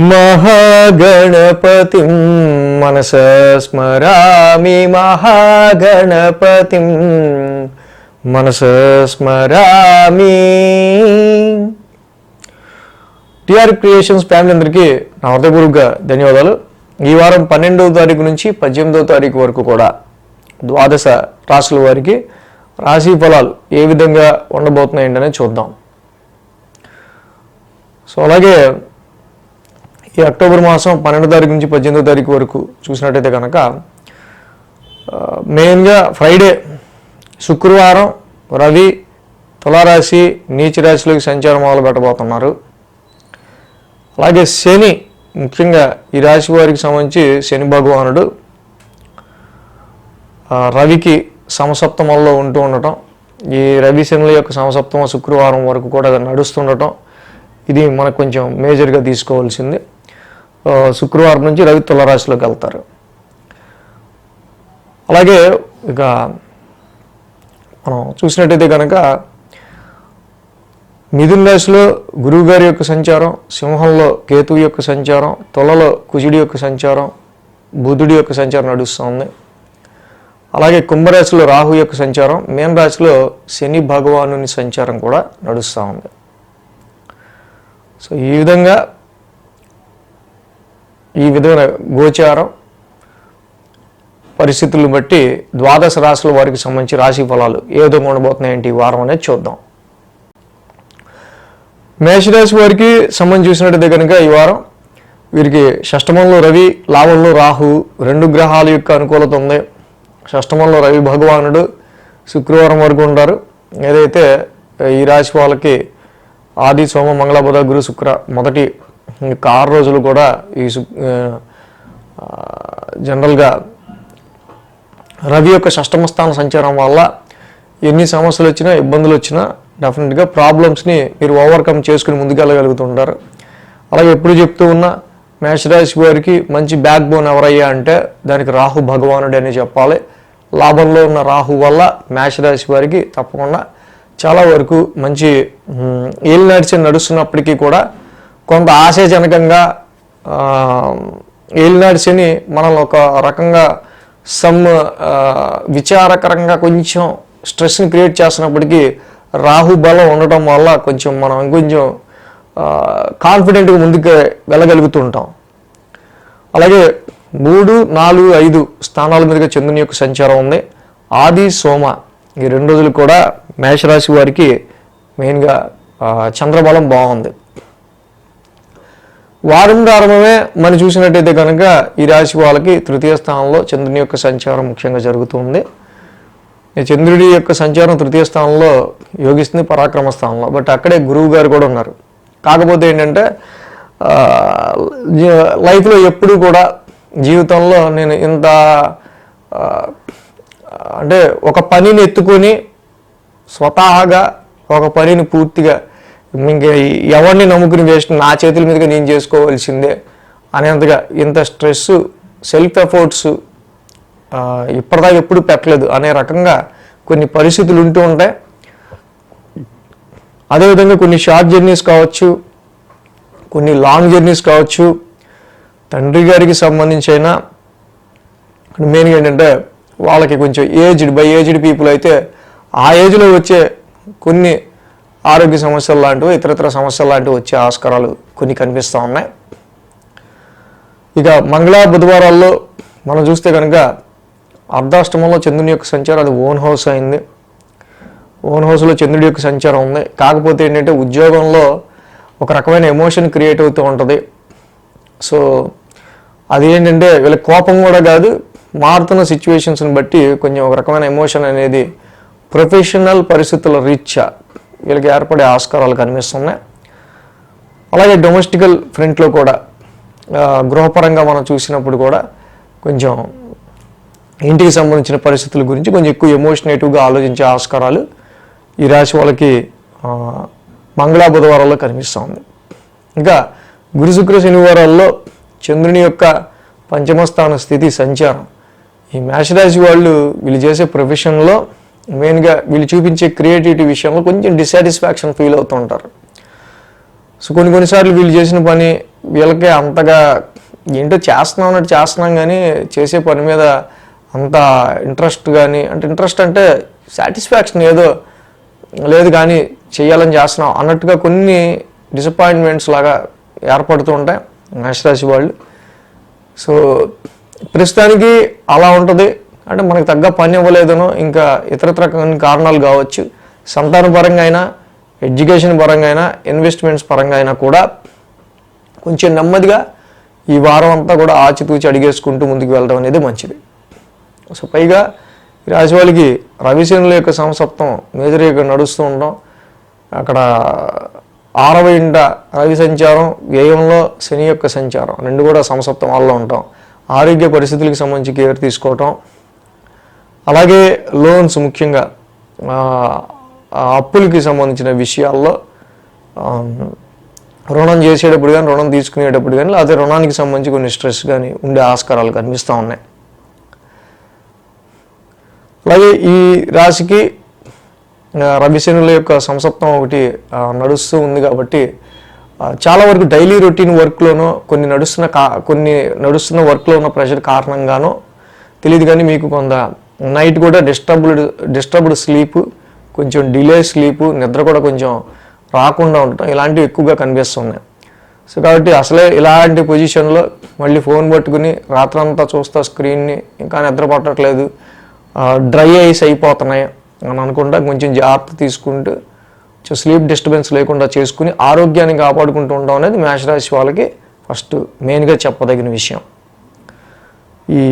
మహాగణపతిం మనసా స్మరామి మహాగణపతిం మనసా స్మరామి. TR creations family అందరికీ నా హృదయపూర్వక ధన్యవాదాలు. ఈ వారం 12వ తారీఖు నుంచి 18వ తారీఖు వరకు కూడా ద్వాదశ రాశుల వారికి రాశి ఫలాలు ఏ విధంగా ఉండబోతున్నాయంటనే చూద్దాం. సో అలాగే ఈ అక్టోబర్ మాసం 12వ తారీఖు నుంచి 18వ తారీఖు వరకు చూసినట్టయితే కనుక మెయిన్గా ఫ్రైడే శుక్రవారం రవి తులారాశి నీచ రాశిలోకి సంచారం మొదలు పెట్టబోతున్నారు. అలాగే శని, ముఖ్యంగా ఈ రాశి వారికి సంబంధించి శని భగవానుడు రవికి సమసప్తమంలో ఉంటూ ఉండటం, ఈ రవి శనుల యొక్క సమసప్తమ శుక్రవారం వరకు కూడా నడుస్తుండటం, ఇది మనకు కొంచెం మేజర్గా తీసుకోవాల్సింది. శుక్రవారం నుంచి రవి తులారాశిలోకి వెళ్తారు. అలాగే ఇక మనం చూసినట్టయితే కనుక మిథున రాశిలో గురువు గారి యొక్క సంచారం, సింహంలో కేతువు యొక్క సంచారం, తులలో కుజుడి యొక్క సంచారం, బుధుడి యొక్క సంచారం నడుస్తుంది. అలాగే కుంభరాశిలో రాహు యొక్క సంచారం, మీన రాశిలో శని భగవానుని సంచారం కూడా నడుస్తూ ఉంది. సో ఈ విధమైన గోచారం పరిస్థితులను బట్టి ద్వాదశ రాశుల వారికి సంబంధించి రాశి ఫలాలు ఏ విధంగా ఉండబోతున్నాయంటే ఈ వారం అనేది చూద్దాం. మేషరాశి వారికి సంబంధించి చూసినట్టయితే కనుక ఈ వారం వీరికి షష్టమంలో రవి, లాభంలో రాహు, రెండు గ్రహాల యొక్క అనుకూలత ఉంది. షష్టమంలో రవి భగవానుడు శుక్రవారం వరకు ఉంటారు. ఏదైతే ఈ రాశి వాళ్ళకి ఆది సోమ మంగళ బుధ గురు శుక్ర మొదటి 6 రోజులు కూడా ఈ జనరల్గా రవి యొక్క షష్టమ స్థాన సంచారం వల్ల ఎన్ని సమస్యలు వచ్చినా ఇబ్బందులు వచ్చినా డెఫినెట్గా ప్రాబ్లమ్స్ని మీరు ఓవర్కమ్ చేసుకుని ముందుకెళ్ళగలుగుతుంటారు. అలాగే ఎప్పుడు చెప్తూ ఉన్న మేషరాశి వారికి మంచి బ్యాక్ బోన్ ఎవరయ్యా అంటే దానికి రాహు భగవానుడు అని చెప్పాలి. లాభంలో ఉన్న రాహు వల్ల మేషరాశి వారికి తప్పకుండా చాలా వరకు మంచి ఏలినాటి నడుస్తున్నప్పటికీ కూడా కొంత ఆశాజనకంగా ఏలినాటి శని మనల్ని ఒక రకంగా విచారకరంగా కొంచెం స్ట్రెస్ని క్రియేట్ చేస్తున్నప్పటికీ రాహు బలం ఉండటం వల్ల కొంచెం మనం ఇంకొంచెం కాన్ఫిడెంట్గా ముందుకు వెళ్ళగలుగుతుంటాం. అలాగే 3, 4, 5 స్థానాల మీదుగా చంద్రుని యొక్క సంచారం ఉంది. ఆది సోమ ఈ 2 రోజులు కూడా మేషరాశి వారికి మెయిన్గా చంద్రబలం బాగుంది. వారం ప్రారంభమే మనం చూసినట్టయితే కనుక ఈ రాశి వాళ్ళకి తృతీయ స్థానంలో చంద్రుని యొక్క సంచారం ముఖ్యంగా జరుగుతుంది. చంద్రుడి యొక్క సంచారం తృతీయ స్థానంలో యోగిస్తుంది, పరాక్రమ స్థానంలో. బట్ అక్కడే గురువు గారు కూడా ఉన్నారు. కాకపోతే ఏంటంటే లైఫ్లో ఎప్పుడు కూడా జీవితంలో నేను ఇంత అంటే ఒక పనిని ఎత్తుకొని స్వతహాగా ఒక పనిని పూర్తిగా ఇంకా ఎవరిని నమ్ముకుని వేస్ట్, నా చేతుల మీదుగా నేను చేసుకోవాల్సిందే అనేంతగా ఇంత స్ట్రెస్, సెల్ఫ్ ఎఫర్ట్స్ ఇప్పటిదాకా ఎప్పుడు పెట్టలేదు అనే రకంగా కొన్ని పరిస్థితులు ఉంటూ ఉంటాయి. అదేవిధంగా కొన్ని షార్ట్ జర్నీస్ కావచ్చు, కొన్ని లాంగ్ జర్నీస్ కావచ్చు. తండ్రి గారికి సంబంధించి అయినా మెయిన్గా ఏంటంటే వాళ్ళకి కొంచెం ఏజ్డ్ పీపుల్ అయితే ఆ ఏజ్లో వచ్చే కొన్ని ఆరోగ్య సమస్యలు లాంటివి, ఇతరత్ర సమస్యలు లాంటివి వచ్చే ఆస్కారాలు కొన్ని కనిపిస్తూ ఉన్నాయి. ఇక మంగళ బుధవారాల్లో మనం చూస్తే కనుక అర్ధాష్టమంలో చంద్రుని యొక్క సంచారం, అది ఓన్ హౌస్ అయింది. ఓన్ హౌస్లో చంద్రుడి యొక్క సంచారం ఉంది. కాకపోతే ఏంటంటే ఉద్యోగంలో ఒక రకమైన ఎమోషన్ క్రియేట్ అవుతూ ఉంటుంది. సో అది ఏంటంటే వీళ్ళకి కోపం కూడా కాదు, మారుతున్న సిచ్యువేషన్స్ని బట్టి కొంచెం ఒక రకమైన ఎమోషన్ అనేది ప్రొఫెషనల్ పరిస్థితుల రీత్యా వీళ్ళకి ఏర్పడే ఆస్కారాలు కనిపిస్తున్నాయి. అలాగే డొమెస్టికల్ ఫ్రంట్లో కూడా గృహపరంగా మనం చూసినప్పుడు కూడా కొంచెం ఇంటికి సంబంధించిన పరిస్థితుల గురించి కొంచెం ఎక్కువ ఎమోషనేటివ్గా ఆలోచించే ఆస్కారాలు ఈ రాశి వాళ్ళకి మంగళ బుధవారాల్లో కనిపిస్తుంది. ఇంకా గురు శుక్ర శనివారాల్లో చంద్రుని యొక్క పంచమ స్థాన స్థితి సంచారం ఈ మేషరాశి వీళ్ళు చేసే ప్రొఫెషన్లో మెయిన్గా వీళ్ళు చూపించే క్రియేటివిటీ విషయంలో కొంచెం డిసాటిస్ఫాక్షన్ ఫీల్ అవుతూ ఉంటారు. సో కొన్నిసార్లు వీళ్ళు చేసిన పని వీళ్ళకి అంతగా ఏంటో చేస్తున్నాం కానీ చేసే పని మీద అంత ఇంట్రెస్ట్ కానీ, అంటే ఇంట్రెస్ట్ అంటే సాటిస్ఫాక్షన్ ఏదో లేదు కానీ చేయాలని చేస్తున్నాం అన్నట్టుగా కొన్ని డిసప్పాయింట్మెంట్స్ లాగా ఏర్పడుతూ ఉంటాయి మేషరాశి వాళ్ళు. సో ప్రస్తుతానికి అలా ఉంటుంది. అంటే మనకు తగ్గ పని ఇవ్వలేదనో ఇంకా ఇతరత్ర కారణాలు కావచ్చు. సంతాన పరంగా అయినా, ఎడ్యుకేషన్ పరంగా అయినా, ఇన్వెస్ట్మెంట్స్ పరంగా అయినా కూడా కొంచెం నెమ్మదిగా ఈ వారం అంతా కూడా ఆచితూచి అడిగేసుకుంటూ ముందుకు వెళ్ళడం అనేది మంచిది. సో పైగా ఈ రాశి వాళ్ళకి రవిశనుల యొక్క సంసప్తం మేజర్గా నడుస్తూ ఉండడం, అక్కడ 6వ ఇంట రవి సంచారం, వ్యయంలో శని యొక్క సంచారం రెండు కూడా సంసప్తం వల్ల ఉంటాం. ఆరోగ్య పరిస్థితులకు సంబంధించి కేర్ తీసుకోవటం, అలాగే లోన్స్ ముఖ్యంగా అప్పులకి సంబంధించిన విషయాల్లో రుణం చేసేటప్పుడు కానీ, రుణం తీసుకునేటప్పుడు కానీ, లేకపోతే రుణానికి సంబంధించి కొన్ని స్ట్రెస్ కానీ ఉండే ఆస్కారాలు కనిపిస్తూ ఉన్నాయి. అలాగే ఈ రాశికి రవిశనుల యొక్క సంసప్తం ఒకటి నడుస్తూ ఉంది కాబట్టి చాలా వరకు డైలీ రొటీన్ వర్క్లోనో కొన్ని నడుస్తున్న వర్క్లో ఉన్న ప్రెషర్ కారణంగానో తెలియదు కానీ మీకు కొంత నైట్ కూడా డిస్టర్బ్డ్ స్లీప్, కొంచెం డిలే స్లీపు, నిద్ర కూడా కొంచెం రాకుండా ఉండటం ఇలాంటివి ఎక్కువగా కనిపిస్తున్నాయి. సో కాబట్టి అసలే ఇలాంటి పొజిషన్లో మళ్ళీ ఫోన్ పట్టుకుని రాత్రంతా చూస్తా స్క్రీన్ని, ఇంకా నిద్ర పట్టట్లేదు, డ్రై ఐస్ అయిపోతున్నాయి అని అనుకుంటా కొంచెం జాగ్రత్త తీసుకుంటూ స్లీప్ డిస్టర్బెన్స్ లేకుండా చేసుకుని ఆరోగ్యాన్ని కాపాడుకుంటూ ఉండడం అనేది మేషరాశి వాళ్ళకి ఫస్ట్ మెయిన్గా చెప్పదగిన విషయం. ఈ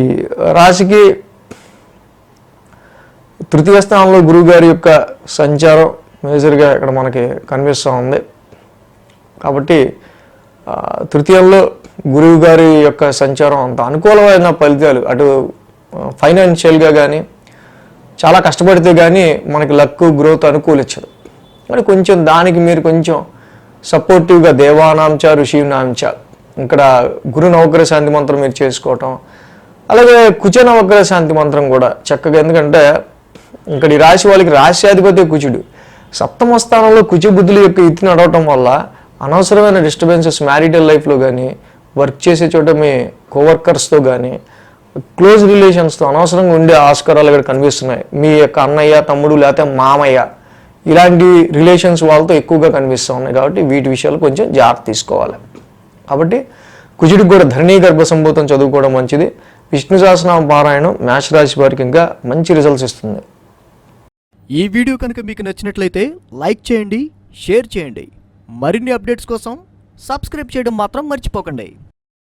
రాశికి తృతీయ స్థానంలో గురువు గారి యొక్క సంచారం మేజర్గా ఇక్కడ మనకి కనిపిస్తూ ఉంది. కాబట్టి తృతీయంలో గురువు గారి యొక్క సంచారం అంత అనుకూలమైన ఫలితాలు, అటు ఫైనాన్షియల్గా కానీ చాలా కష్టపడితే కానీ మనకి లక్ గ్రోత్ అనుకూలించదు. కానీ కొంచెం దానికి మీరు కొంచెం సపోర్టివ్గా దేవానాంచ ఋషీనాంచ ఇక్కడ గురు నవగ్రహ శాంతి మంత్రం మీరు చేసుకోవటం, అలాగే కుజ నవగ్రహ శాంతి మంత్రం కూడా చక్కగా, ఎందుకంటే ఇక్కడ ఈ రాశి వాళ్ళకి రాశ్యాధిపతి కుజుడు, సప్తమ స్థానంలో కుజ బుద్ధుల యొక్క ఇతి నడవటం వల్ల అనవసరమైన డిస్టర్బెన్సెస్ మ్యారిటల్ లైఫ్లో కానీ, వర్క్ చేసే చోట మీ కోవర్కర్స్తో కానీ, క్లోజ్ రిలేషన్స్తో అనవసరంగా ఉండే ఆస్కారాలు ఇక్కడ కనిపిస్తున్నాయి. మీ యొక్క అన్నయ్య, తమ్ముడు, లేకపోతే మామయ్య ఇలాంటి రిలేషన్స్ వాళ్ళతో ఎక్కువగా కనిపిస్తూ ఉన్నాయి. కాబట్టి వీటి విషయాలు కొంచెం జాగ్రత్త తీసుకోవాలి. కాబట్టి కుజుడికి కూడా ధరణీ గర్భ సంభూతం చదువుకోవడం మంచిది. విష్ణు సహస్రనామ పారాయణం మేషరాశి వారికి ఇంకా మంచి రిజల్ట్స్ ఇస్తుంది. ఈ వీడియో కనుక మీకు నచ్చినట్లయితే లైక్ చేయండి, షేర్ చేయండి. మరిన్ని అప్డేట్స్ కోసం సబ్స్క్రైబ్ చేయడం మాత్రం మర్చిపోకండి.